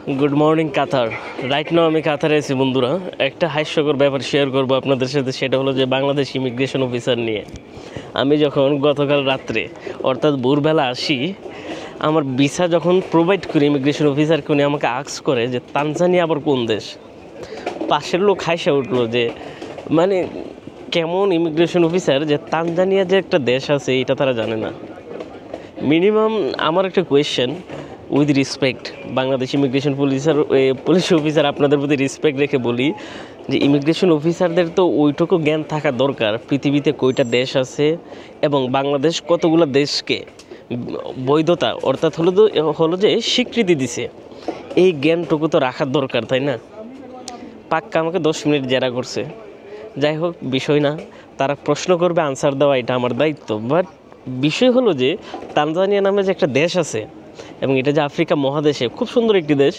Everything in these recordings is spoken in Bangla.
গুড মর্নিং কাতার। রাইট নাও আমি কাতারে আছি বন্ধুরা। একটা হাস্যকর ব্যাপার শেয়ার করবো আপনাদের সাথে, সেটা হলো যে বাংলাদেশ ইমিগ্রেশন অফিসার নিয়ে। আমি যখন গতকাল রাত্রে অর্থাৎ ভোরবেলা আসি, আমার ভিসা যখন প্রোভাইড করি ইমিগ্রেশন অফিসারকে, উনি আমাকে আস্ক করে যে তানজানিয়া আবার কোন দেশ। পাশের লোক হাসে উঠলো যে মানে কেমন ইমিগ্রেশন অফিসার যে তানজানিয়া যে একটা দেশ আছে এটা তারা জানে না। মিনিমাম আমার একটা question, with respect Bangladesh immigration police officer, আপনাদের প্রতি রেসপেক্ট রেখে বলি যে ইমিগ্রেশন অফিসারদের তো ওইটুকু জ্ঞান থাকা দরকার পৃথিবীতে কয়টা দেশ আছে এবং বাংলাদেশ কতগুলো দেশকে বৈধতা অর্থাৎ হলো যে স্বীকৃতি দিছে, এই জ্ঞানটুকু তো রাখার দরকার, তাই না? পাক্কা আমাকে 10 মিনিট জেরা করছে। যাই হোক, বিষয় না, তারা প্রশ্ন করবে, আনসার দেওয়া এটা আমার দায়িত্ব। বাট বিষয় হলো যে তানজানিয়া নামে যে একটা দেশ আছে এবং এটা যে আফ্রিকা মহাদেশে খুব সুন্দর একটি দেশ,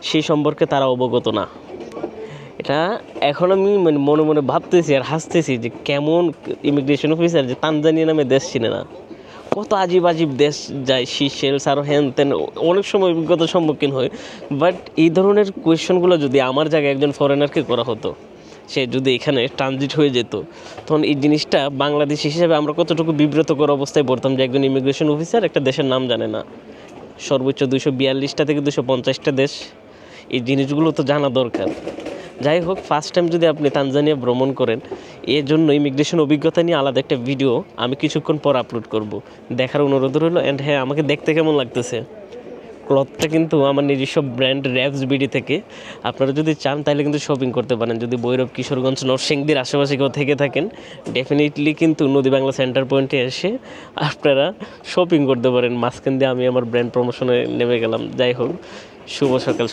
সেই সম্পর্কে তারা অবগত না। এটা এখন আমি মনে মনে ভাবতেছি আর হাসতেছি যে কেমন ইমিগ্রেশন অফিসার যে তানজানিয়া নামে দেশ চিনে না। কত আজীব আজীব দেশ যায়, সিশেলস আরও হ্যান তেন, অনেক সময় অভিজ্ঞতার সম্মুখীন হয়। বাট এই ধরনের কোয়েশ্চনগুলো যদি আমার জায়গায় একজন ফরেনারকে করা হতো, সে যদি এখানে ট্রানজিট হয়ে যেত, তখন এই জিনিসটা বাংলাদেশ হিসেবে আমরা কতটুকু বিব্রতকর অবস্থায় পড়তাম যে একজন ইমিগ্রেশন অফিসার একটা দেশের নাম জানে না। সর্বোচ্চ 242টা থেকে 250টা দেশ, এই জিনিসগুলো তো জানা দরকার। যাই হোক, ফার্স্ট টাইম যদি আপনি তানজানিয়া ভ্রমণ করেন, এর জন্য ইমিগ্রেশন অভিজ্ঞতা নিয়ে আলাদা একটা ভিডিও আমি কিছুক্ষণ পর আপলোড করব, দেখার অনুরোধ রইল। অ্যান্ড হ্যাঁ, আমাকে দেখতে কেমন লাগতেছে, ক্লথটা কিন্তু আমার নিজস্ব ব্র্যান্ড র্যাভস বিডি থেকে। আপনারা যদি চান তাহলে কিন্তু শপিং করতে পারেন। যদি ভৈরব, কিশোরগঞ্জ, নরসিংদীর আশেপাশে কেউ থেকে থাকেন, ডেফিনেটলি কিন্তু নদী বাংলা সেন্টার পয়েন্টে এসে আপনারা শপিং করতে পারেন। মাঝখান দিয়ে আমি আমার ব্র্যান্ড প্রমোশনে নেমে গেলাম। যাই হোক, শুভ সকাল।